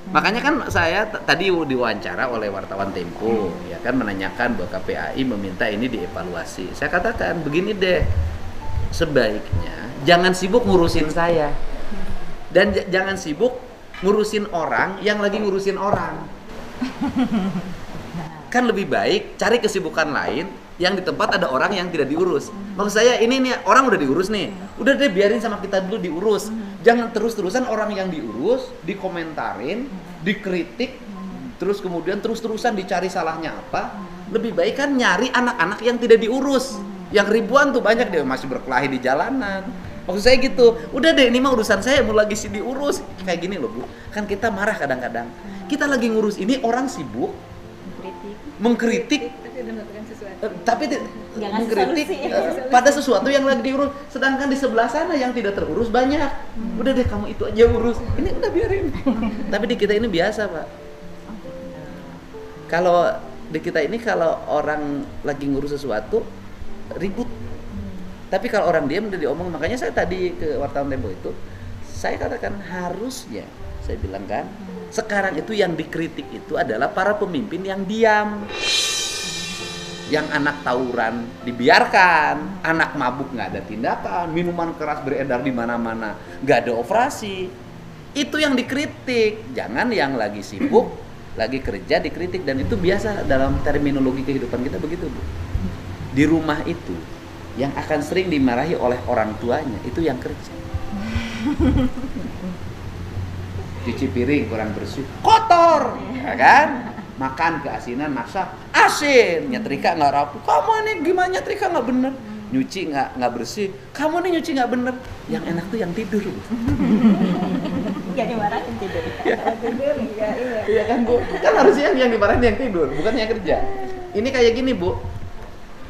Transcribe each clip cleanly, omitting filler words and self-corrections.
Makanya kan saya tadi diwawancara oleh wartawan Tempo, ya kan menanyakan bahwa KPAI meminta ini dievaluasi. Saya katakan begini deh, sebaiknya jangan sibuk ngurusin saya dan jangan sibuk ngurusin orang yang lagi ngurusin orang. Kan lebih baik cari kesibukan lain yang di tempat ada orang yang tidak diurus. Maksud saya ini nih orang udah diurus nih, udah deh biarin sama kita dulu diurus. Jangan terus-terusan orang yang diurus dikomentarin, dikritik, terus kemudian terus-terusan dicari salahnya apa. Lebih baik kan nyari anak-anak yang tidak diurus. Yang ribuan tuh banyak deh masih berkelahi di jalanan. Maksud saya gitu, udah deh ini mah urusan saya mau lagi sih diurus. Kayak gini loh Bu, kan kita marah kadang-kadang. Kita lagi ngurus ini orang sibuk mengkritik tapi mengkritik pada sesuatu yang lagi diurus, sedangkan di sebelah sana yang tidak terurus banyak. Udah deh kamu itu aja urus, ini udah biarin. Tapi di kita ini biasa Pak, kalau di kita ini kalau orang lagi ngurus sesuatu ribut, tapi kalau orang diam udah diomong. Makanya saya tadi ke wartawan Tempo itu saya katakan harusnya, saya bilang kan sekarang itu yang dikritik itu adalah para pemimpin yang diam. Yang anak tawuran dibiarkan, anak mabuk nggak ada tindakan, minuman keras beredar di mana-mana, nggak ada operasi. Itu yang dikritik, jangan yang lagi sibuk, lagi kerja dikritik. Dan itu biasa dalam terminologi kehidupan kita begitu Bu. Di rumah itu yang akan sering dimarahi oleh orang tuanya itu yang kerja. Cuci piring kurang bersih, kotor, ya kan? Makan keasinan, masak asin, nyetrika nggak rapi. Kamu ini gimana nyetrika nggak bener? Nyuci nggak bersih. Kamu nih nyuci nggak bener. Yang enak tuh yang tidur. Yang dimarahin tidur. Tidur ya, Iya kan Bu? Kan harusnya yang dimarahin yang tidur, bukan yang kerja. Ini kayak gini Bu,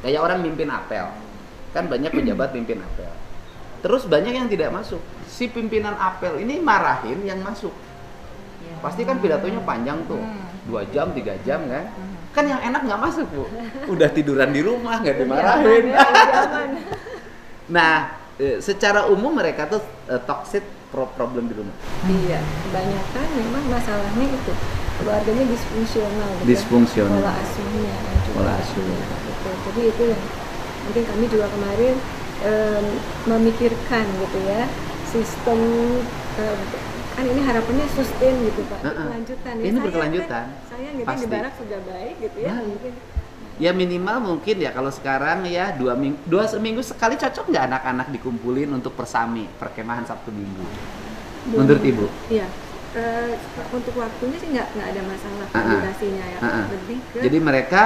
kayak orang mimpin apel. Kan banyak pejabat mimpin apel. Terus banyak yang tidak masuk. Si pimpinan apel ini marahin yang masuk. Pasti kan pidatonya panjang tuh, 2 jam, 3 jam kan? Kan yang enak nggak masuk Bu, udah tiduran di rumah nggak dimarahin. Nah, secara umum mereka tuh toxic problem di rumah. Iya, kebanyakan memang masalahnya itu keluarganya disfungsional. Disfungsional. Pola asuhnya. Pola asuhnya. Betul. Jadi itu yang mungkin kami juga kemarin memikirkan gitu ya, sistem kan ini harapannya sustain gitu Pak, berkelanjutan ya. Ini berkelanjutan. Sayang gitu Pasti. di barak sudah baik gitu ya. Mungkin Ya minimal mungkin ya kalau sekarang ya 2 seminggu sekali cocok nggak anak-anak dikumpulin untuk persami, perkemahan Sabtu Minggu? Menurut Ibu? Iya. Untuk waktunya sih nggak ada masalah durasinya ya. Lebih ke jadi mereka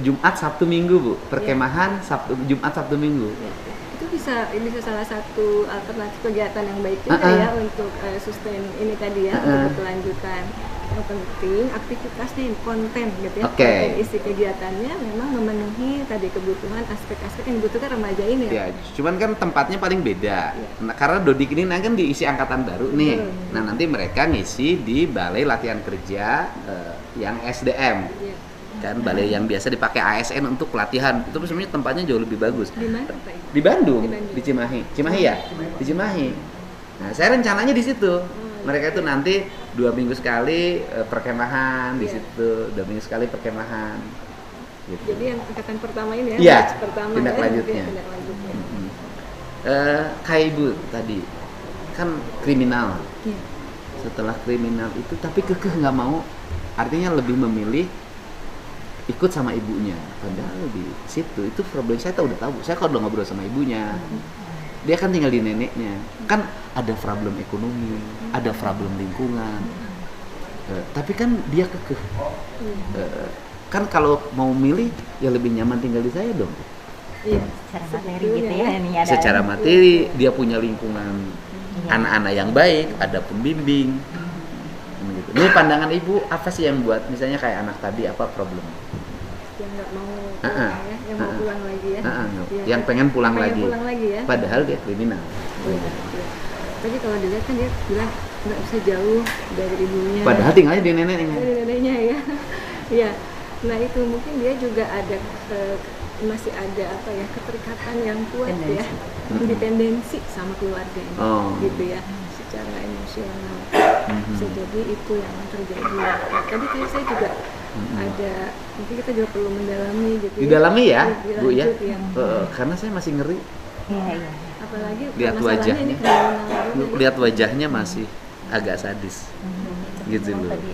Jumat Sabtu Minggu Bu, perkemahan Jumat Sabtu Minggu. Ya, itu bisa salah satu alternatif kegiatan yang baik juga ya untuk sustain ini tadi ya, untuk berkelanjutan. Yang penting aktivitasnya, konten gitu ya. Konten isi kegiatannya memang memenuhi tadi kebutuhan aspek-aspek yang dibutuhkan remaja ini ya. Cuman kan tempatnya paling beda. Nah, karena Dodik ini kan diisi angkatan baru nih. Nah, nanti mereka ngisi di balai latihan kerja yang SDM. Kan balai yang biasa dipakai ASN untuk pelatihan. Itu sebenarnya tempatnya jauh lebih bagus. Di mana Pak? Di Bandung, di Cimahi. Cimahi ya? Di Cimahi. Nah, saya rencananya di situ. Mereka itu nanti 2 minggu sekali perkemahan di situ, 2 minggu sekali perkemahan. Gitu. Jadi yang angkatan pertama ini ya, Iya, pertama tindak ya, lanjutnya. tindak lanjutnya. Kayak Ibu tadi, kan kriminal. Iya. Setelah kriminal itu, tapi kekeh nggak mau, artinya lebih memilih ikut sama ibunya. Padahal di situ itu problem saya udah tahu. Saya kalau udah ngobrol sama ibunya, dia kan tinggal di neneknya, kan ada problem ekonomi, ada problem lingkungan, tapi kan dia kekeh. Kan kalau mau milih ya lebih nyaman tinggal di saya dong. Iya, secara materi gitu ya, ini ada. Secara materi dia punya lingkungan anak-anak yang baik, ada pembimbing. Gitu. Ini pandangan Ibu apa sih yang buat misalnya kayak anak tadi apa problem? Yang nggak mau pulang ya, yang mau pulang lagi ya. Yang pengen pulang lagi. Pulang lagi ya. Padahal dia kriminal. Iya. Tapi kalau dilihat kan dia bilang nggak bisa jauh dari ibunya. Padahal tinggalnya di neneknya. Dari neneknya ya. Iya. Nah itu mungkin dia juga ada masih ada apa ya, keterikatan yang kuat ya, dependensi sama keluarganya, gitu ya, secara emosional. bisa jadi itu yang terjadi. Nah, tadi saya juga ada, mungkin kita juga perlu mendalami gitu. Didalami ya, Bu ya. Dilanjut ya. Karena saya masih ngeri. Iya. Apalagi Lihat masalahnya wajahnya. ini kriminal. Lihat wajahnya masih agak sadis. Gitu Emang loh. tadi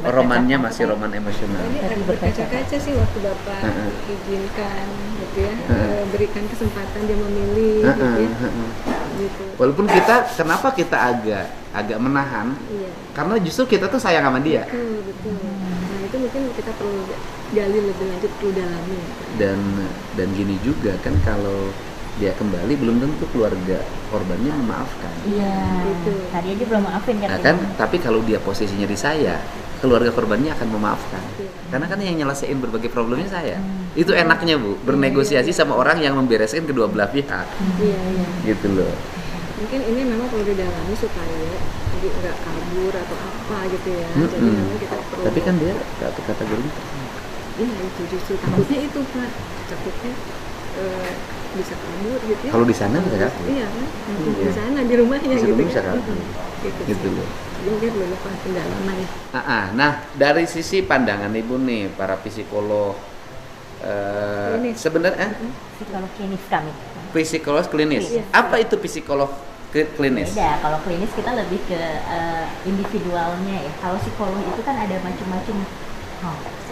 Romannya berkaca-kaca masih roman emosional. Ini Tadi ada berkaca-kaca sih waktu Bapak izinkan gitu ya, berikan kesempatan dia memilih gitu ya. Gitu. Walaupun kenapa kita agak menahan? Iya. Karena justru kita tuh sayang sama dia. Betul. Nah, itu mungkin kita perlu gali lebih lanjut, perlu dalami. Dan gini juga kan, kalau dia kembali belum tentu keluarga korbannya memaafkan. Iya. Gitu. Tadi aja belum maafin Nah, kan. kan, tapi kalau dia posisinya di saya, keluarga korbannya akan memaafkan. Iya. Karena kan yang nyelesain berbagai problemnya saya. Itu enaknya, Bu, bernegosiasi sama orang yang membereskan kedua belah pihak. Iya. Gitu loh. Mungkin ini memang perlu didalami supaya jadi nggak kabur atau apa gitu ya. Jadi memang kita perlu. Tapi kan dia kategorinya Iya, itu justru takutnya itu Pak. Takutnya bisa kabur gitu ya. kalau di sana bisa kabur. Iya kan? Di sana, di rumahnya Di gitu rumah bisa kan. kabur. Gitu loh. Jadi mungkin perlu pendalaman ya. Nah, dari sisi pandangan Ibu nih, para psikolog, sebenarnya Psikolog klinis kami. psikolog klinis. Iya. Apa itu psikolog klinis? Beda, kalau klinis kita lebih ke individualnya ya. Kalau psikolog itu kan ada macam-macam.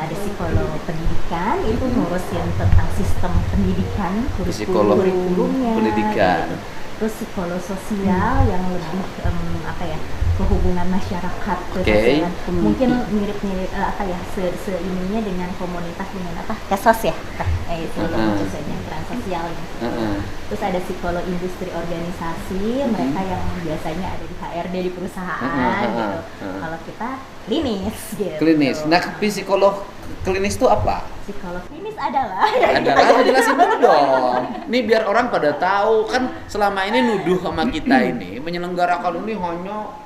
Ada psikolog pendidikan, itu ngurusin tentang sistem pendidikan, Psikolog kurikulumnya, pendidikan. gitu. Terus psikolog sosial yang lebih kehubungan masyarakat, kesosialan. Mungkin mirip-mirip seininya dengan komunitas, dengan kesos ya, itu peran sosial. Terus ada psikolog industri organisasi, mereka yang biasanya ada di HRD di perusahaan gitu. Kalau kita klinis gitu. Klinis. Nah, psikolog klinis itu apa? Psikolog klinis adalah Jelasin dulu dong. Nih biar orang pada tahu, kan selama ini nuduh sama kita ini menyelenggarakan ini hanya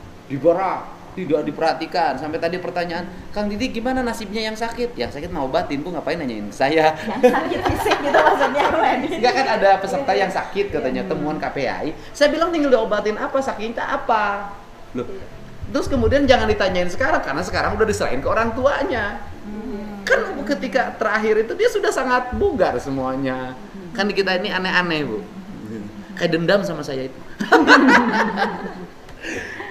tidak diperhatikan. Sampai tadi pertanyaan, Kang Didi gimana nasibnya yang sakit? Yang sakit mau obatin, Bu ngapain nanyain ke saya? yang sakit fisik gitu maksudnya. Enggak, kan ada peserta yang sakit katanya, temuan KPAI. Saya bilang tinggal diobatin apa, sakitnya apa? Loh. Terus kemudian jangan ditanyain sekarang, karena sekarang udah diserahin ke orang tuanya. Kan ketika terakhir itu dia sudah sangat bugar semuanya. Kan di kita ini aneh-aneh, Bu. Kayak dendam sama saya itu.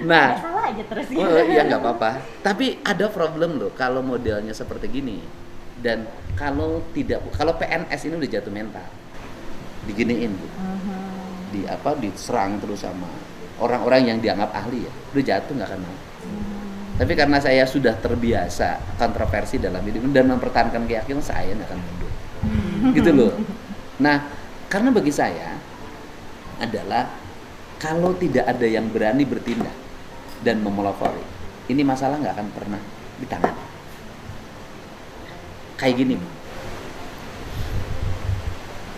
Nah, salah aja terus gitu. Ya nggak apa-apa. Tapi ada problem loh kalau modelnya seperti gini. Dan kalau PNS ini udah jatuh mental, diginiin, Bu. Diserang terus sama orang-orang yang dianggap ahli ya, udah jatuh nggak akan mau. Tapi karena saya sudah terbiasa kontroversi dalam hidup dan mempertahankan keyakinan, saya nggak akan mundur. Gitu loh. Nah, karena bagi saya adalah kalau tidak ada yang berani bertindak dan memelopori, ini masalah nggak akan pernah ditangani. Kayak gini,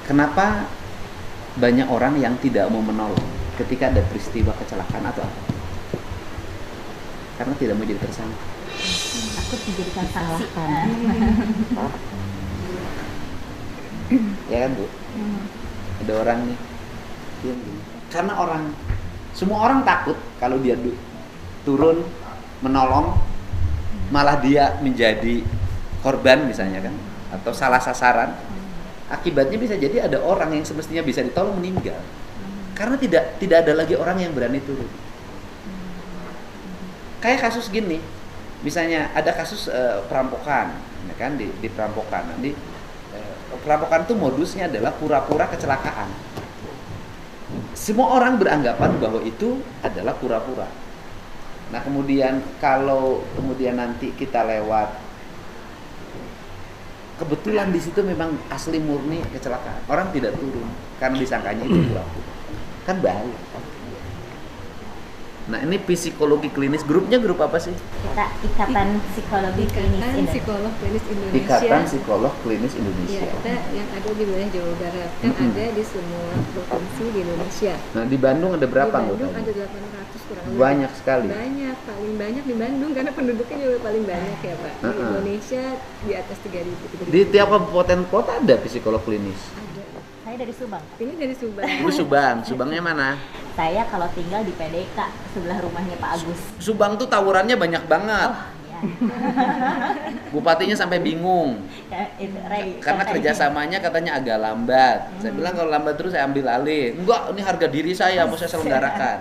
kenapa banyak orang yang tidak mau menolong ketika ada peristiwa kecelakaan atau apa? Karena tidak mau jadi tersangka. Takut dijadikan saksi. Ya kan, Bu? Ada orang nih, dia gini. Karena semua orang takut kalau dia turun menolong, malah dia menjadi korban misalnya kan, atau salah sasaran. Akibatnya bisa jadi ada orang yang semestinya bisa ditolong meninggal, karena tidak ada lagi orang yang berani turun. Kayak kasus gini, misalnya ada kasus perampokan, ya kan, di perampokan. Nanti perampokan itu modusnya adalah pura-pura kecelakaan. Semua orang beranggapan bahwa itu adalah pura-pura. Nah, kemudian kalau nanti kita lewat, kebetulan di situ memang asli murni kecelakaan, orang tidak turun karena disangkanya itu pura-pura, kan bahaya. Nah, ini psikologi klinis, grupnya grup apa sih? Kita Ikatan Psikologi Klinis Ikatan Psikolog Klinis Indonesia. Ikatan Psikolog Klinis Indonesia. Ya, kita yang ada di wilayah Jawa Barat, kan ada di semua provinsi di Indonesia. Nah, di Bandung ada berapa Di Bandung anggotanya? ada 800 kurang lebih. Banyak sekali. Banyak, paling banyak di Bandung karena penduduknya juga paling banyak ya Pak. Di Indonesia di atas 3.000. Di tiap kabupaten kota ada psikolog klinis. Ada. Saya dari Subang. Ini dari Subang. Subangnya mana? Saya kalau tinggal di PDK sebelah rumahnya Pak Agus. Subang tuh tawurannya banyak banget. Oh, ya. Bupatinya sampai bingung. Karena kerjasamanya katanya agak lambat. Saya bilang kalau lambat terus saya ambil alih. Enggak, ini harga diri saya mau saya selenggarakan.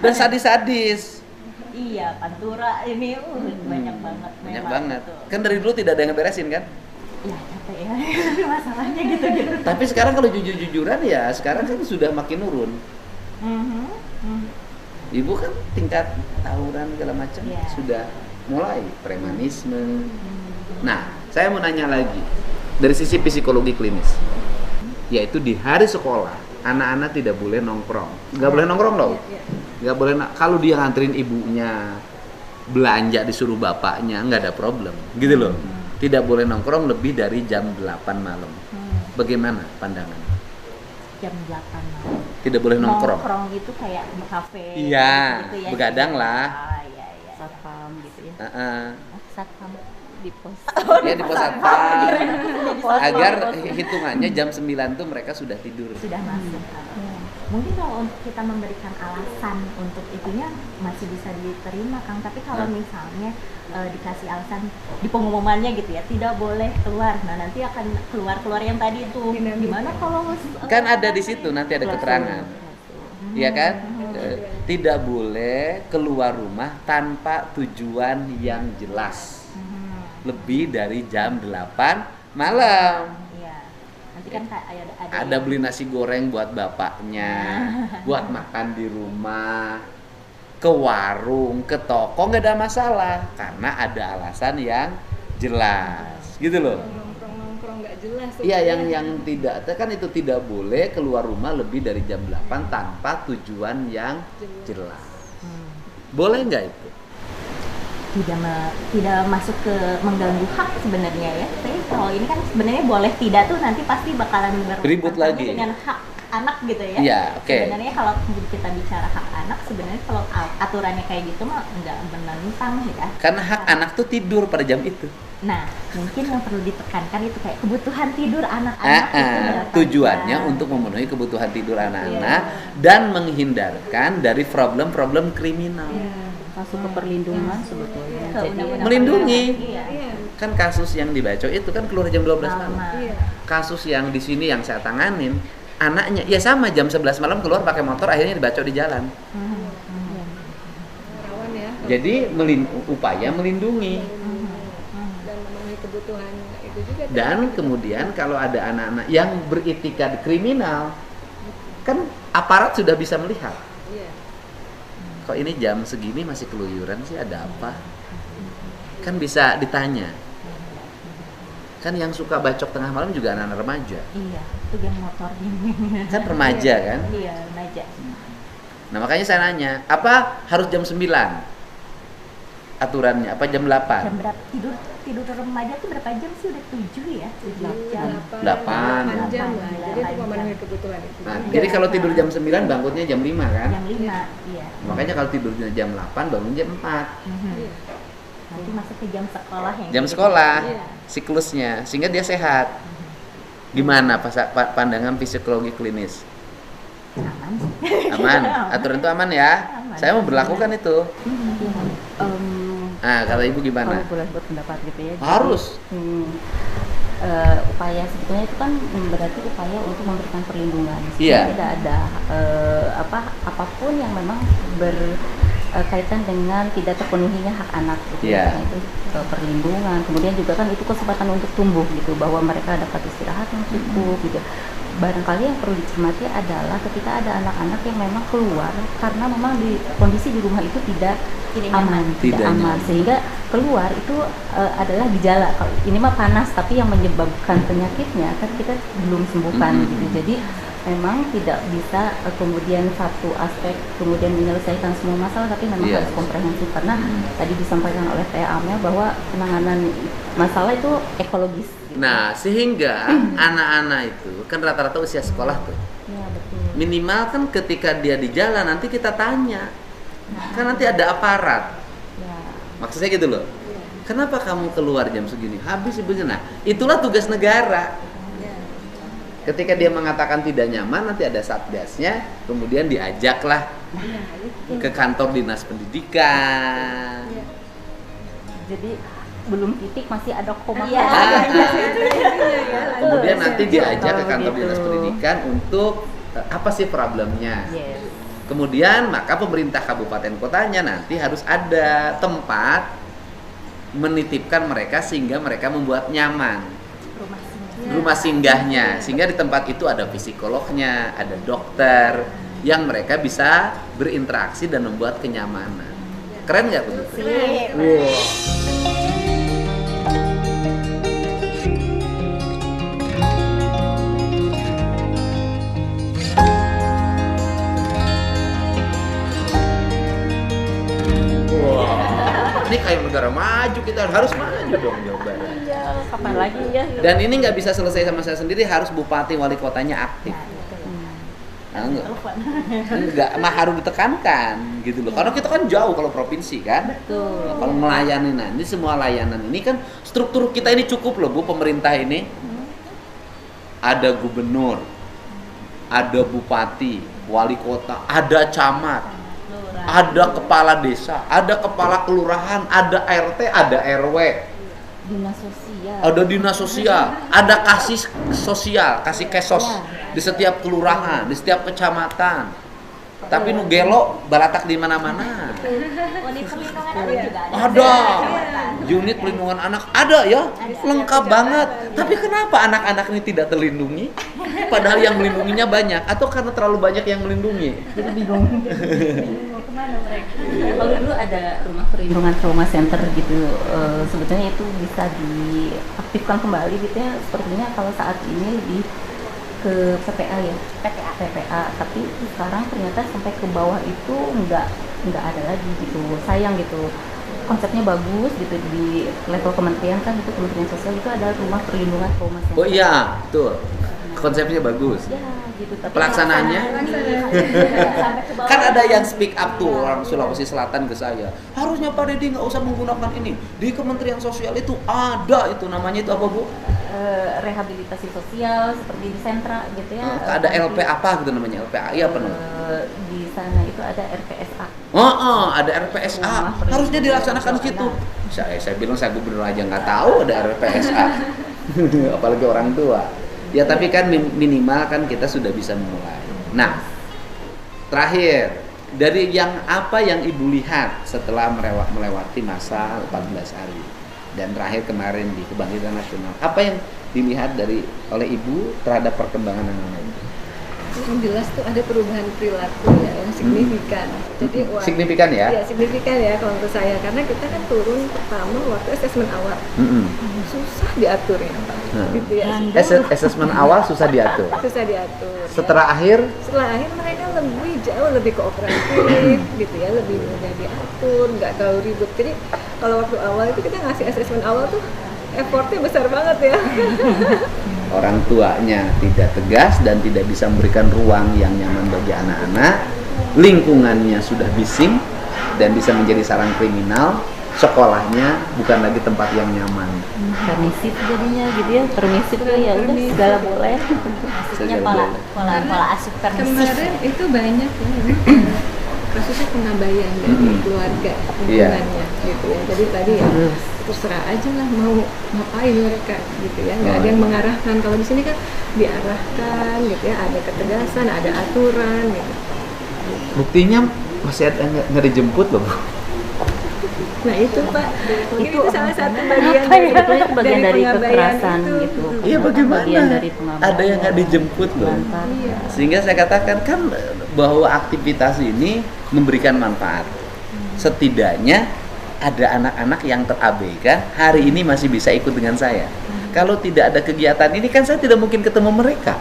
Dan sadis-sadis. Iya, Pantura ini banyak banget. Banyak memang banget. gitu. Kan dari dulu tidak ada yang beresin kan? Ya capek ya, masalahnya gitu-gitu. Tapi sekarang kalau jujur-jujuran ya sekarang kan sudah makin nurun. Ibu kan tingkat tawuran segala macam sudah mulai premanisme. Nah, saya mau nanya lagi dari sisi psikologi klinis, yaitu di hari sekolah anak-anak tidak boleh nongkrong, nggak boleh nongkrong loh, nggak boleh. Kalau dia nganterin ibunya belanja disuruh bapaknya nggak ada problem, gitu loh. Tidak boleh nongkrong lebih dari jam 8 malam. Bagaimana pandangan? Jam 8 malam. Tidak boleh nongkrong. Nongkrong gitu kayak di kafe. Iya, gitu ya. begadang lah. Ah, iya. Satpam gitu ya. Satpam di pos. Ya di pos satpam. Agar hitungannya jam 9 tuh mereka sudah tidur. Sudah masuk. Mungkin kalau kita memberikan alasan untuk itunya masih bisa diterima, Kang. Tapi kalau misalnya dikasih alasan di pengumumannya gitu ya, tidak boleh keluar. Nah, nanti akan keluar yang tadi itu. Gimana kalau kan ada di situ nanti ada keterangan. Iya kan? Tidak boleh keluar rumah tanpa tujuan yang jelas. Lebih dari jam 8 malam. Nanti kan ada beli nasi goreng buat bapaknya, buat makan di rumah, ke warung, ke toko nggak ada masalah karena ada alasan yang jelas, gitu loh. Nongkrong nggak jelas. Iya, yang tidak kan itu tidak boleh keluar rumah lebih dari jam 8 tanpa tujuan yang jelas. Boleh nggak itu? Tidak masuk ke mengganggu hak sebenarnya ya. Tapi kalau ini kan sebenarnya boleh tidak tuh nanti pasti bakalan ribut lagi dengan hak anak gitu ya. Iya, oke. Sebenarnya kalau kita bicara hak anak, sebenarnya kalau aturannya kayak gitu mah enggak menentang ya. Karena hak anak tuh tidur pada jam itu. Nah, mungkin yang perlu ditekankan itu kayak kebutuhan tidur anak-anak itu tujuannya untuk memenuhi kebutuhan tidur anak-anak dan menghindarkan dari problem-problem kriminal. Masuk ke perlindungan sebetulnya. Jadi melindungi. Iya. Kan kasus yang dibaca itu kan keluar jam 12 malam. Iya. Kasus yang di sini yang saya tanganin, anaknya ya sama jam 11 malam keluar pakai motor akhirnya dibacok di jalan. Rawan ya. Jadi upaya melindungi. Dan memenuhi kebutuhan itu juga. Dan kemudian kalau ada anak-anak yang beritikad kriminal, kan aparat sudah bisa melihat. Iya. Kok ini jam segini masih keluyuran sih, ada apa? Kan bisa ditanya. Kan yang suka bacok tengah malam juga anak-anak remaja. Iya, itu geng motor Kan remaja kan? Iya, remaja. Nah makanya saya nanya, apa harus jam 9 aturannya? Apa jam 8? Jam berapa tidur remaja tuh berapa jam sih? Udah 7 ya? 7 jam. 8 jam lah. Jadi itu memenuhi kebutuhan itu. Nah, jadi kalau tidur jam 9 bangunnya jam 5 kan? Jam 5, iya. Makanya kalau tidurnya jam 8 bangun jam 4. Iya. Nanti masuk ke jam sekolah yang Jam gitu. sekolah, Iya. siklusnya, sehingga dia sehat. Gimana pandangan psikologi klinis? Aman sih. Aman? Aturan itu aman ya? Aman. Saya mau berlakukan itu. Nah, kata ibu gimana? Kalau boleh buat pendapat gitu ya. Harus. Upaya sebetulnya itu kan berarti upaya untuk memberikan perlindungan. Iya. Tidak ada apapun yang memang berkaitan dengan tidak terpenuhinya hak anak gitu. Iya. Karena itu perlindungan. Kemudian juga kan itu kesempatan untuk tumbuh gitu, bahwa mereka dapat istirahat yang cukup gitu. Barangkali yang perlu dicermati adalah ketika ada anak-anak yang memang keluar karena memang kondisi di rumah itu tidak aman, tidak aman, sehingga keluar itu adalah gejala. Kalau ini mah panas, tapi yang menyebabkan penyakitnya kan kita belum sembuhkan gitu. Jadi memang tidak bisa kemudian satu aspek kemudian menyelesaikan semua masalah, tapi memang harus komprehensif karena tadi disampaikan oleh Teh Amel bahwa penanganan masalah itu ekologis. Gitu. Nah, sehingga anak-anak itu kan rata-rata usia sekolah tuh. Ya, betul. Minimal kan ketika dia di jalan nanti kita tanya. Kan nanti ada aparat. Ya. Maksudnya gitu loh. Kenapa kamu keluar jam segini? Habis ibunya. Nah, itulah tugas negara. Ketika dia mengatakan tidak nyaman, nanti ada satgasnya, kemudian diajaklah ke kantor dinas pendidikan. Jadi belum titik masih ada koma. Iya. Kemudian nanti diajak ke Kalau kantor gitu. dinas pendidikan untuk apa sih problemnya. Yes. Kemudian maka pemerintah kabupaten kotanya nanti harus ada tempat menitipkan mereka sehingga mereka membuat nyaman rumah singgahnya, sehingga di tempat itu ada psikolognya, ada dokter yang mereka bisa berinteraksi dan membuat kenyamanan. Keren nggak begitu? Sip. Wow. Ini kayak negara maju, kita harus maju dong Jawa Barat. Iya, kapan lagi ya? Dan ini nggak bisa selesai sama saya sendiri, harus bupati wali kotanya aktif. Nah, enggak, mah harus ditekankan gitu loh. Karena kita kan jauh kalau provinsi kan. Betul. Nah, kalau melayani nanti semua layanan ini kan struktur kita ini cukup loh Bu, pemerintah ini. Ada gubernur, ada bupati, wali kota, ada camat, ada kepala desa, ada kepala kelurahan, ada RT, ada RW, Dinas sosial. ada dinas sosial, ada kasih sosial, kasih kesos di setiap kelurahan, di setiap kecamatan. Tapi nu gelo balatak di mana-mana. Unit perlindungan anak juga ada. Ada. Unit pelindungan anak ada ya, lengkap banget. Tapi kenapa anak-anak ini tidak terlindungi? Padahal yang melindunginya banyak, atau karena terlalu banyak yang melindungi? Jadi bingung. Mau kemana mereka? Kalau dulu ada rumah perlindungan trauma center gitu, sebetulnya itu bisa diaktifkan kembali gitu ya. Sepertinya kalau saat ini lebih ke PPA ya, PPA. Tapi sekarang ternyata sampai ke bawah itu nggak ada lagi gitu. Sayang gitu. Konsepnya bagus gitu di level kementerian kan, itu Kementerian Sosial itu ada rumah perlindungan trauma center. Oh iya, betul. Konsepnya bagus. Ya gitu. Tapi Pelaksanaannya? Sampai ke bawah. Kan ada yang speak up tuh orang Sulawesi Selatan ke saya. Harusnya Pak Deddy nggak usah menggunakan ini. Di Kementerian Sosial itu ada itu namanya itu apa Bu? Rehabilitasi sosial seperti di sentra gitu ya. Ada LP apa gitu namanya LPA apa namanya? Di sana itu ada RPSA. Ada RPSA. Harusnya dilaksanakan di situ. Saya bilang saya gubernur aja nggak tahu ada RPSA. Apalagi orang tua. Ya tapi kan minimal kan kita sudah bisa memulai. Nah, terakhir dari yang apa yang Ibu lihat setelah melewati masa 14 hari dan terakhir kemarin di Kebangkitan Nasional, apa yang dilihat oleh Ibu terhadap perkembangan anak-anak ini? Yang jelas tuh ada perubahan perilaku ya yang signifikan. Jadi Signifikan ya? Iya, signifikan ya kalau menurut saya, karena kita kan turun pertama waktu asesmen awal. Susah diaturnya, Pak. Gitu ya. Asesmen awal susah diatur. Susah diatur. Setelah akhir Mereka jauh lebih kooperatif gitu ya, lebih mudah diatur, nggak terlalu ribut. Jadi kalau waktu awal itu kita ngasih asesmen awal tuh effortnya besar banget ya. orang tuanya tidak tegas dan tidak bisa memberikan ruang yang nyaman bagi anak-anak, lingkungannya sudah bising dan bisa menjadi sarang kriminal, sekolahnya bukan lagi tempat yang nyaman. Permisif jadinya gitu ya, permisif ya udah segala boleh. Maksudnya pola asuh permisif. Kemarin itu banyak ya kasusnya pengabayan dari keluarga lingkungannya gitu ya. Jadi tadi ya terserah aja lah mau ngapain mereka gitu ya, nggak ada yang mengarahkan. Kalau di sini kan diarahkan gitu ya, ada ketegasan, ada aturan gitu. Buktinya masih ada nggak dijemput loh Bu. Nah itu Pak, mungkin itu salah satu bagian bagian dari pengabayan kekerasan itu. gitu. Iya bagaimana? Bagian dari pengabayan. Ada yang nggak dijemput loh. Iya. Sehingga saya katakan kan bahwa aktivitas ini memberikan manfaat. Setidaknya ada anak-anak yang terabaikan hari ini masih bisa ikut dengan saya. Kalau tidak ada kegiatan ini kan saya tidak mungkin ketemu mereka.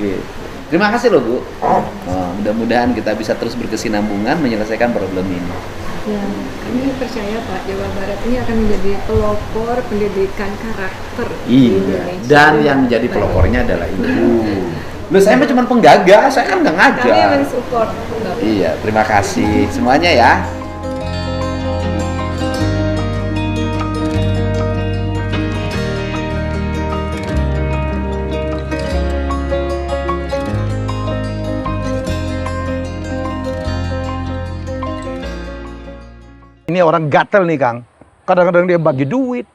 Gitu. Terima kasih loh Bu. Mudah-mudahan kita bisa terus berkesinambungan menyelesaikan problem ini. Ya, kami percaya Pak, Jawa Barat ini akan menjadi pelopor pendidikan karakter di Iya. Indonesia. Dan yang menjadi pelopornya adalah Ibu. Loh saya mah cuma penggagas, saya kan nggak Kami ngajar. mensupport Bapak. Iya, terima kasih semuanya ya. Ini orang gatel nih Kang. Kadang-kadang dia bagi duit.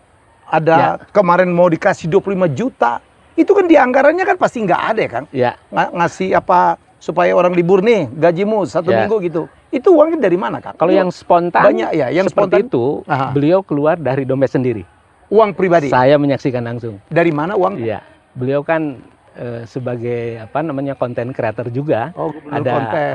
Ada kemarin mau dikasih 25 juta. Itu kan di anggarannya kan pasti nggak ada ya Kang. Ya. Ngasih apa supaya orang libur nih gajimu 1 minggu gitu. Itu uangnya dari mana Kang? Kalau yang spontan, banyak ya, yang seperti spontan. itu, beliau keluar dari dompet sendiri. Uang pribadi. Saya menyaksikan langsung. Dari mana uang? Iya, beliau kan sebagai apa namanya konten creator juga. Oh, ada konten.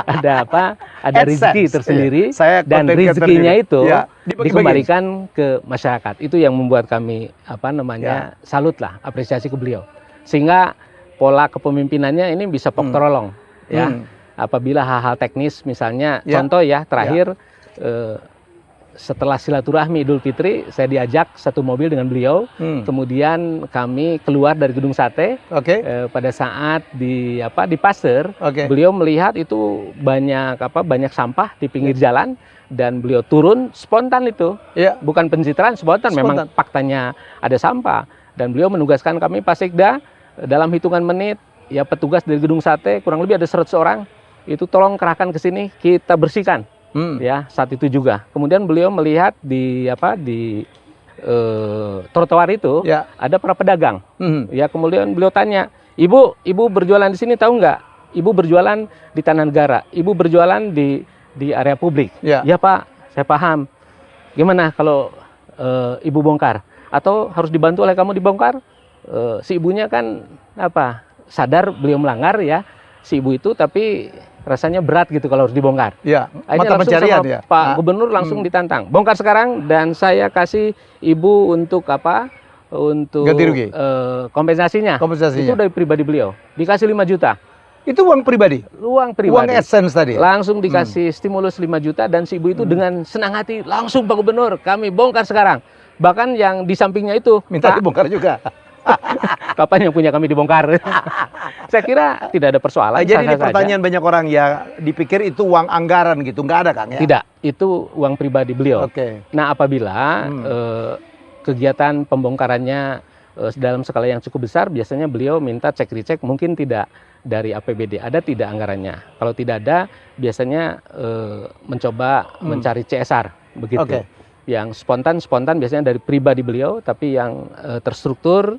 ada apa? Ada rezeki tersendiri. Iya. Saya dan content creator rezekinya ini. itu Ya, dibagi-bagi. dikembalikan ke masyarakat. Itu yang membuat kami apa namanya salut lah, apresiasi ke beliau. Sehingga pola kepemimpinannya ini bisa pokterolong ya. Apabila hal-hal teknis misalnya contoh ya terakhir setelah silaturahmi Idul Fitri saya diajak satu mobil dengan beliau, kemudian kami keluar dari Gedung Sate. Pada saat di pasar, beliau melihat itu banyak sampah di pinggir jalan dan beliau turun spontan itu, bukan pencitraan, spontan. Memang faktanya ada sampah dan beliau menugaskan kami Pasekda dalam hitungan menit, ya petugas dari Gedung Sate kurang lebih ada 100 orang itu tolong kerahkan ke sini kita bersihkan. Ya saat itu juga. Kemudian beliau melihat di trotoar itu ada para pedagang. Ya kemudian beliau tanya, ibu berjualan di sini tahu nggak? Ibu berjualan di Tanah Negara. Ibu berjualan di area publik. Ya Pak, saya paham. Gimana kalau ibu bongkar? Atau harus dibantu oleh kamu dibongkar? Si ibunya kan sadar beliau melanggar ya si ibu itu, tapi rasanya berat gitu kalau harus dibongkar. Ya, mata pencarian ya. Pak Gubernur langsung ditantang, bongkar sekarang dan saya kasih ibu untuk untuk ganti rugi. Kompensasinya. Itu dari pribadi beliau, dikasih 5 juta. Itu uang pribadi? Uang pribadi. Uang essence tadi? Langsung dikasih stimulus 5 juta dan si ibu itu dengan senang hati, langsung Pak Gubernur kami bongkar sekarang. Bahkan yang di sampingnya itu minta dibongkar juga. Kapan yang punya kami dibongkar? Saya kira tidak ada persoalan. Jadi ini pertanyaan banyak orang ya dipikir itu uang anggaran gitu, nggak ada Kang ya? Tidak, itu uang pribadi beliau. Nah apabila kegiatan pembongkarannya dalam skala yang cukup besar, biasanya beliau minta cek recek, mungkin tidak dari APBD, ada tidak anggarannya. Kalau tidak ada, biasanya mencoba mencari CSR, begitu. Yang spontan biasanya dari pribadi beliau, tapi yang terstruktur,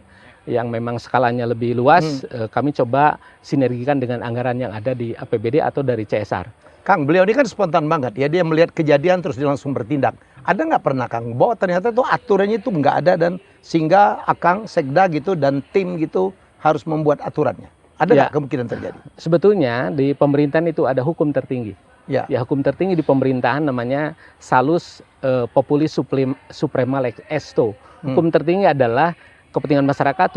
yang memang skalanya lebih luas, kami coba sinergikan dengan anggaran yang ada di APBD atau dari CSR. Kang, beliau ini kan spontan banget ya, dia melihat kejadian terus dia langsung bertindak. Ada nggak pernah Kang bahwa ternyata tuh aturannya itu nggak ada dan sehingga Akang, Sekda gitu dan tim gitu harus membuat aturannya? Ada nggak kemungkinan terjadi? Sebetulnya di pemerintahan itu ada hukum tertinggi. Ya, hukum tertinggi di pemerintahan namanya Salus Populis Suprema Lex Esto. Hukum tertinggi adalah kepentingan masyarakat,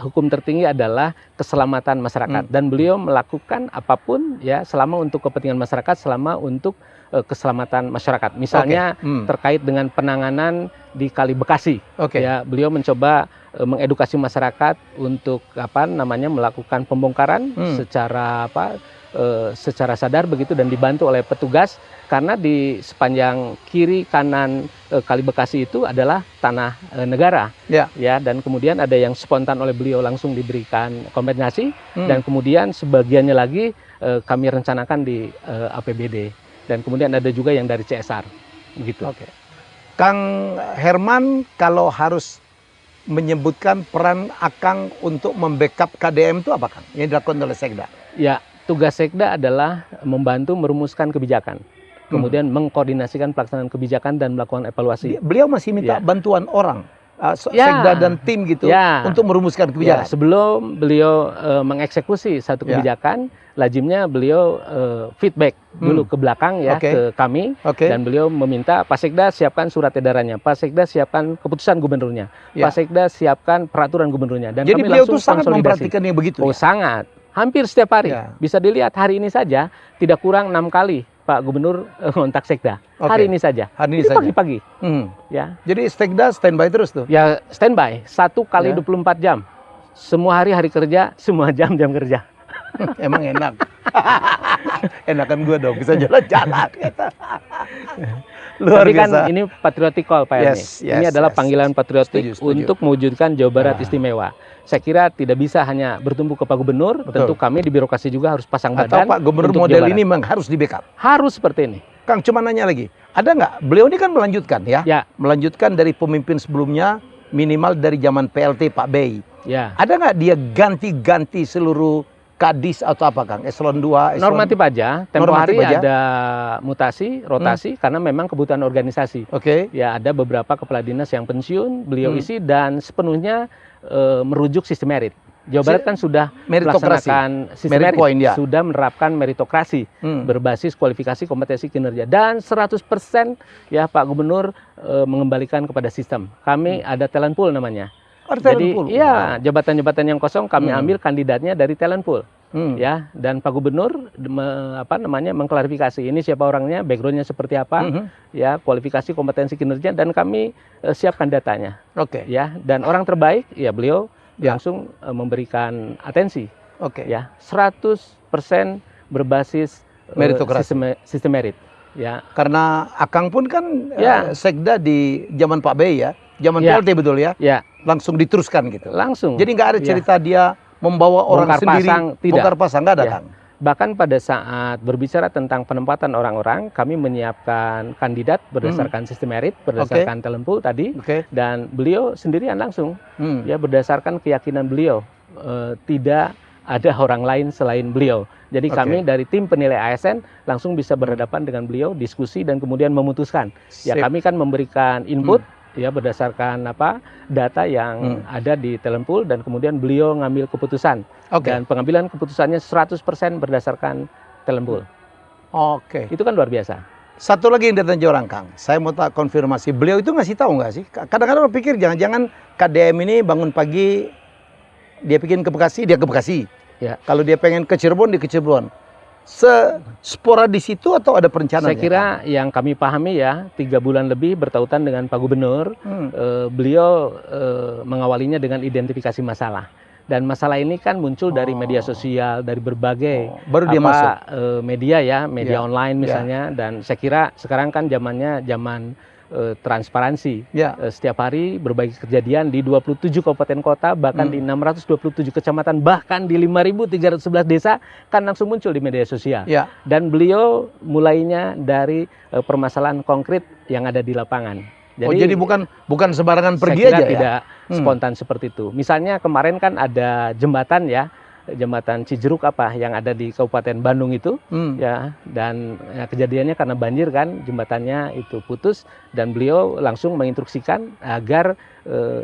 hukum tertinggi adalah keselamatan masyarakat. Dan beliau melakukan apapun ya selama untuk kepentingan masyarakat, selama untuk keselamatan masyarakat. Misalnya terkait dengan penanganan di Kali Bekasi. Ya, beliau mencoba mengedukasi masyarakat untuk melakukan pembongkaran secara sadar begitu dan dibantu oleh petugas, karena di sepanjang kiri kanan Kali Bekasi itu adalah tanah negara. Ya, dan kemudian ada yang spontan oleh beliau langsung diberikan kompensasi dan kemudian sebagiannya lagi kami rencanakan di APBD dan kemudian ada juga yang dari CSR begitu. Kang Herman, kalau harus menyebutkan peran Akang untuk membackup KDM itu apa Kang yang dilakukan oleh Sekda? Ya, tugas Sekda adalah membantu merumuskan kebijakan, kemudian mengkoordinasikan pelaksanaan kebijakan dan melakukan evaluasi. Beliau masih minta bantuan orang, Sekda dan tim gitu, untuk merumuskan kebijakan. Sebelum beliau mengeksekusi satu kebijakan, lazimnya beliau feedback dulu ke belakang ke kami, dan beliau meminta Pak Sekda siapkan surat edarannya, Pak Sekda siapkan keputusan gubernurnya, Pak Sekda siapkan peraturan gubernurnya. Dan jadi kami beliau itu sangat memperhatikan yang begitu. Oh sangat. Hampir setiap hari, bisa dilihat hari ini saja tidak kurang 6 kali Pak Gubernur kontak Sekda. Hari ini saja. Hari ini pagi-pagi. Ya. Jadi Sekda standby terus tuh? Ya standby, 1 kali 24 jam. Semua hari kerja, semua jam kerja. Emang enak. Enakan gue dong, bisa jalan-jalan. Luar biasa. Tapi kan ini patriotic call Pak Erni. Ini adalah panggilan patriotik untuk mewujudkan Jawa Barat istimewa. Saya kira tidak bisa hanya bertumbuh ke Pak Gubernur, tentu kami di birokrasi juga harus pasang badan. Atau Pak Gubernur model ini memang harus di backup? Harus seperti ini. Kang, cuma nanya lagi, ada nggak? Beliau ini kan melanjutkan ya, melanjutkan dari pemimpin sebelumnya, minimal dari zaman PLT Pak Bey. Ya. Ada nggak dia ganti-ganti seluruh kadis atau apa, Kang? Eselon 2, normatif aja. Tempo hari ada mutasi, rotasi karena memang kebutuhan organisasi. Oke. Ya, ada beberapa kepala dinas yang pensiun, beliau isi dan sepenuhnya merujuk sistem merit. Jawa Barat kan sudah melaksanakan sistem merit, sudah menerapkan meritokrasi berbasis kualifikasi, kompetensi, kinerja, dan 100% ya Pak Gubernur mengembalikan kepada sistem. Kami ada talent pool namanya. Jadi iya, jabatan-jabatan yang kosong kami ambil kandidatnya dari talent pool. Ya, dan Pak Gubernur mengklarifikasi ini siapa orangnya, backgroundnya seperti apa, ya, kualifikasi, kompetensi, kinerja, dan kami siapkan datanya. Ya, dan orang terbaik ya beliau langsung memberikan atensi. Ya, 100% berbasis sistem merit. Ya, karena Akang pun kan sekda di zaman Pak Bey ya, zaman PLT betul ya? Ya. Langsung diteruskan gitu. Langsung. Jadi nggak ada cerita dia membawa orang sendiri, bongkar pasang, nggak ada, Kang? Bahkan pada saat berbicara tentang penempatan orang-orang, kami menyiapkan kandidat berdasarkan sistem merit, berdasarkan talent pool tadi, dan beliau sendirian langsung, ya berdasarkan keyakinan beliau, tidak ada orang lain selain beliau. Jadi kami dari tim penilai ASN langsung bisa berhadapan dengan beliau, diskusi dan kemudian memutuskan. Ya kami kan memberikan input, ya berdasarkan data yang ada di talent pool dan kemudian beliau ngambil keputusan. Dan pengambilan keputusannya 100% berdasarkan talent pool. Itu kan luar biasa. Satu lagi yang datang orang, Kang. Saya mau tak konfirmasi. Beliau itu ngasih tahu nggak sih? Kadang-kadang pikir jangan-jangan KDM ini bangun pagi dia bikin ke Bekasi, dia ke Bekasi. Ya. Kalau dia pengen ke Cirebon, dia ke Cirebon. Sporadis itu atau ada perencanaan? Saya kira yang kami pahami ya 3 bulan lebih bertautan dengan Pak Gubernur, beliau mengawalinya dengan identifikasi masalah. Dan masalah ini kan muncul dari media sosial, dari berbagai media ya, media online misalnya. Dan saya kira sekarang kan zamannya zaman transparansi. Setiap hari berbagai kejadian di 27 kabupaten kota, bahkan di 627 kecamatan, bahkan di 5.311 desa kan langsung muncul di media sosial. Dan beliau mulainya dari permasalahan konkret yang ada di lapangan. Jadi bukan sembarangan pergi aja ya? Tidak spontan seperti itu. Misalnya kemarin kan ada jembatan ya, jembatan Cijeruk yang ada di Kabupaten Bandung itu, ya, dan kejadiannya karena banjir kan, jembatannya itu putus dan beliau langsung menginstruksikan agar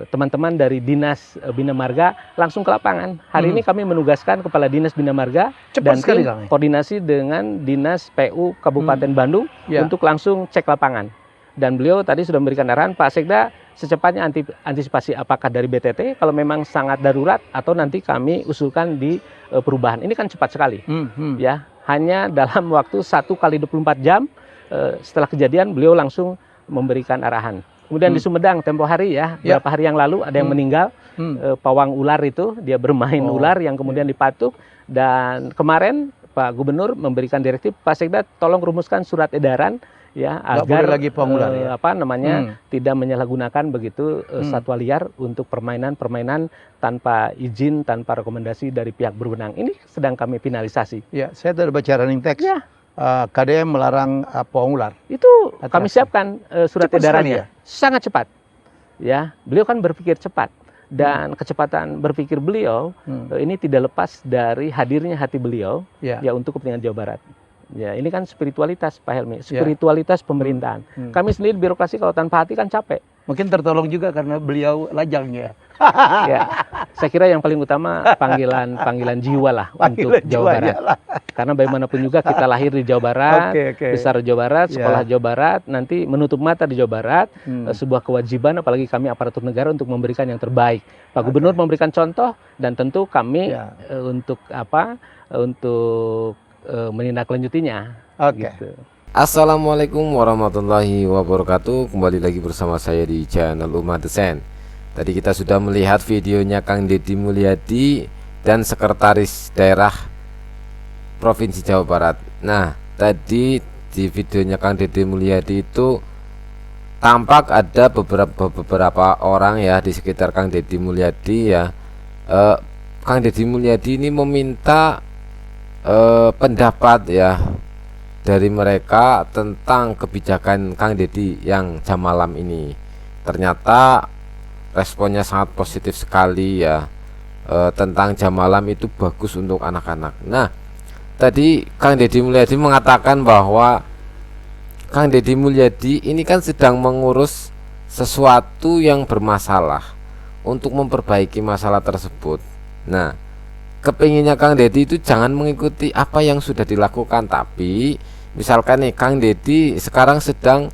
teman-teman dari Dinas Bina Marga langsung ke lapangan. Hari ini kami menugaskan Kepala Dinas Bina Marga dan tim koordinasi dengan Dinas PU Kabupaten Bandung untuk langsung cek lapangan. Dan beliau tadi sudah memberikan arahan, Pak Sekda secepatnya antisipasi apakah dari BTT kalau memang sangat darurat atau nanti kami usulkan di perubahan. Ini kan cepat sekali, ya, hanya dalam waktu 1 kali 24 jam setelah kejadian beliau langsung memberikan arahan. Kemudian di Sumedang tempo hari ya, beberapa hari yang lalu ada yang meninggal, pawang ular itu dia bermain ular yang kemudian dipatuk, dan kemarin Pak Gubernur memberikan direktif, Pak Sekda tolong rumuskan surat edaran ya agar tidak menyalahgunakan begitu satwa liar untuk permainan tanpa izin, tanpa rekomendasi dari pihak berwenang. Ini sedang kami finalisasi. Ya, saya tadi baca running text. KDM melarang pawang ular. Itu kami siapkan surat edarannya. Sangat cepat. Ya, beliau kan berpikir cepat. Dan kecepatan berpikir beliau ini tidak lepas dari hadirnya hati beliau ya untuk kepentingan Jawa Barat. Ya, ini kan spiritualitas Pak Helmi, spiritualitas pemerintahan. Kami sendiri birokrasi kalau tanpa hati kan capek. Mungkin tertolong juga karena beliau lajangnya. Ya, saya kira yang paling utama panggilan jiwa lah untuk Jawa Barat. Karena bagaimanapun juga kita lahir di Jawa Barat, besar di Jawa Barat, sekolah Jawa Barat, nanti menutup mata di Jawa Barat, sebuah kewajiban apalagi kami aparatur negara untuk memberikan yang terbaik. Pak Gubernur memberikan contoh dan tentu kami untuk menindaklanjutinya. Gitu. Assalamualaikum warahmatullahi wabarakatuh. Kembali lagi bersama saya di channel Umar Desain. Tadi kita sudah melihat videonya Kang Deddy Mulyadi dan Sekretaris Daerah Provinsi Jawa Barat. Nah, tadi di videonya Kang Deddy Mulyadi itu tampak ada beberapa orang ya di sekitar Kang Deddy Mulyadi ya. Kang Deddy Mulyadi ini meminta pendapat ya dari mereka tentang kebijakan Kang Deddy yang jam malam ini. Ternyata responnya sangat positif sekali ya, tentang jam malam itu bagus untuk anak-anak. Nah, tadi Kang Deddy Mulyadi mengatakan bahwa Kang Deddy Mulyadi ini kan sedang mengurus sesuatu yang bermasalah untuk memperbaiki masalah tersebut. Nah, kepinginnya Kang Deddy itu jangan mengikuti apa yang sudah dilakukan, tapi misalkan nih Kang Deddy sekarang sedang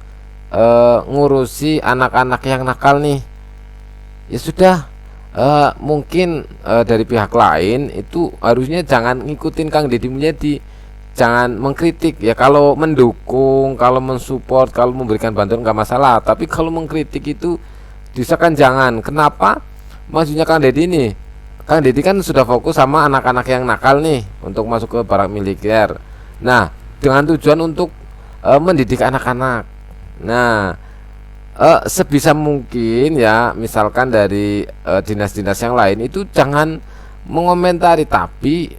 ngurusi anak-anak yang nakal nih, ya sudah, mungkin dari pihak lain itu harusnya jangan ngikutin Kang Deddy Mulyadi, jangan mengkritik ya. Kalau mendukung, kalau mensupport, kalau memberikan bantuan nggak masalah, tapi kalau mengkritik itu diusahakan jangan. Kenapa? Maksudnya Kang Deddy ini, Kang Deddy kan sudah fokus sama anak-anak yang nakal nih untuk masuk ke barak militer. Nah, dengan tujuan untuk mendidik anak-anak. Nah, sebisa mungkin ya, misalkan dari dinas-dinas yang lain itu jangan mengomentari, tapi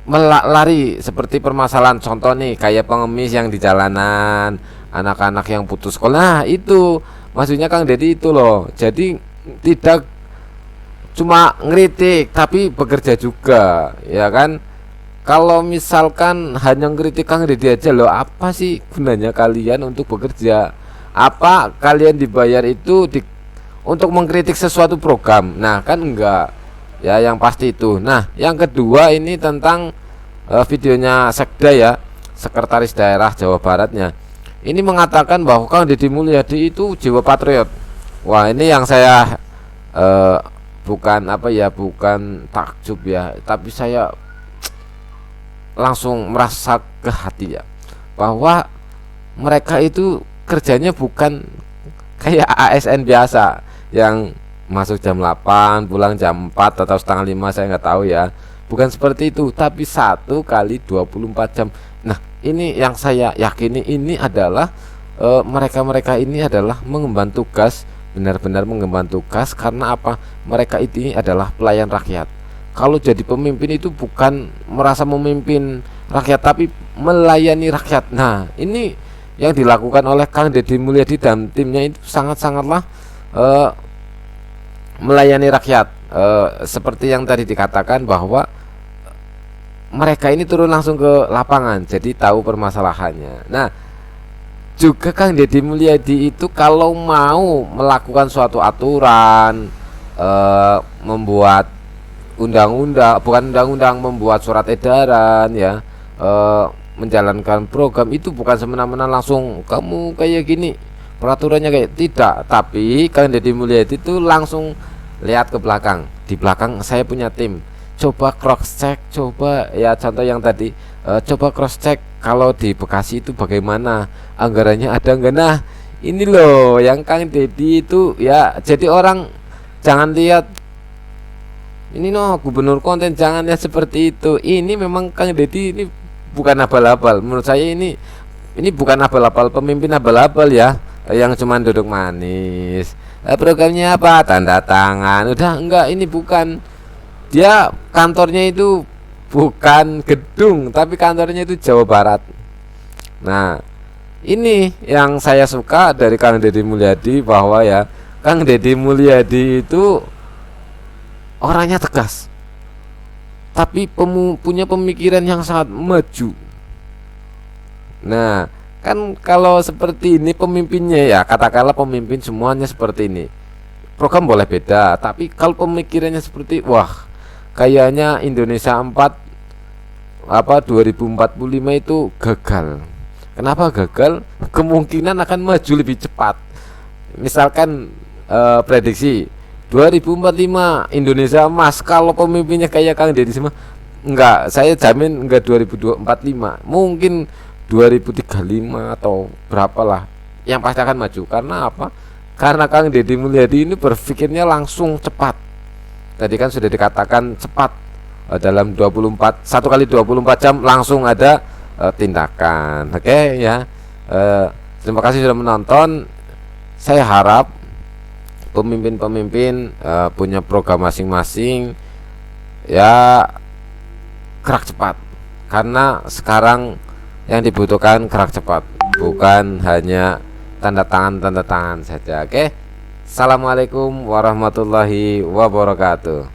melari seperti permasalahan contoh nih kayak pengemis yang di jalanan, anak-anak yang putus sekolah. Nah, itu maksudnya Kang Deddy itu loh. Jadi tidak cuma ngeritik tapi bekerja juga, ya kan? Kalau misalkan hanya ngeritik Kang Deddy aja loh, apa sih gunanya kalian untuk bekerja? Apa kalian dibayar itu untuk mengkritik sesuatu program? Nah, kan enggak. Ya, yang pasti itu. Nah, yang kedua ini tentang videonya Sekda ya, Sekretaris Daerah Jawa Baratnya. Ini mengatakan bahwa Kang Deddy Mulyadi itu jiwa patriot. Wah, ini yang saya bukan bukan takjub ya, tapi saya langsung merasa ke hati ya, bahwa mereka itu kerjanya bukan kayak ASN biasa yang masuk jam 8 pulang jam 4 atau setengah 5, saya nggak tahu ya. Bukan seperti itu, tapi 1 kali 24 jam. Nah, ini yang saya yakini ini adalah mereka-mereka ini adalah mengemban tugas, benar-benar mengemban tugas. Karena apa? Mereka ini adalah pelayan rakyat. Kalau jadi pemimpin itu bukan merasa memimpin rakyat, tapi melayani rakyat. Nah, ini yang dilakukan oleh Kang Deddy Mulyadi dan timnya itu sangat-sangatlah melayani rakyat. Seperti yang tadi dikatakan bahwa mereka ini turun langsung ke lapangan, jadi tahu permasalahannya. Nah, juga Kang Deddy Mulyadi itu kalau mau melakukan suatu aturan, membuat undang-undang, bukan undang-undang, membuat surat edaran ya, menjalankan program itu bukan semena-mena langsung kamu kayak gini peraturannya kayak, tidak. Tapi Kang Deddy Mulyadi itu langsung lihat ke belakang. Di belakang saya punya tim, coba cross check, coba ya contoh yang tadi, coba cross check kalau di Bekasi itu bagaimana, anggarannya ada enggak. Nah, ini loh yang Kang Deddy itu ya. Jadi orang jangan lihat ini gubernur konten, jangan ya seperti itu. Ini memang Kang Deddy ini bukan abal-abal. Menurut saya ini bukan abal-abal, pemimpin abal-abal ya, yang cuman duduk manis. Programnya apa? Tanda tangan. Udah enggak, ini bukan. Dia kantornya itu bukan gedung, tapi kantornya itu Jawa Barat. Nah, ini yang saya suka dari Kang Deddy Mulyadi, bahwa ya Kang Deddy Mulyadi itu orangnya tegas, tapi punya pemikiran yang sangat maju. Nah, kan kalau seperti ini pemimpinnya ya, katakanlah pemimpin semuanya seperti ini, program boleh beda, tapi kalau pemikirannya seperti wah, kayaknya Indonesia 2045 itu gagal. Kenapa gagal? Kemungkinan akan maju lebih cepat. Misalkan prediksi 2045 Indonesia emas, kalau pemimpinnya kayak Kang Deddy semua, enggak, saya jamin enggak 2045, mungkin 2035 atau berapalah, yang pasti akan maju. Karena apa? Karena Kang Deddy Mulyadi ini berpikirnya langsung cepat. Tadi kan sudah dikatakan cepat, dalam 1 kali 24 jam langsung ada tindakan. Oke ya. Terima kasih sudah menonton. Saya harap pemimpin-pemimpin punya program masing-masing ya, gerak cepat. Karena sekarang Yang dibutuhkan gerak cepat, bukan hanya tanda tangan saja. Oke. Assalamualaikum warahmatullahi wabarakatuh.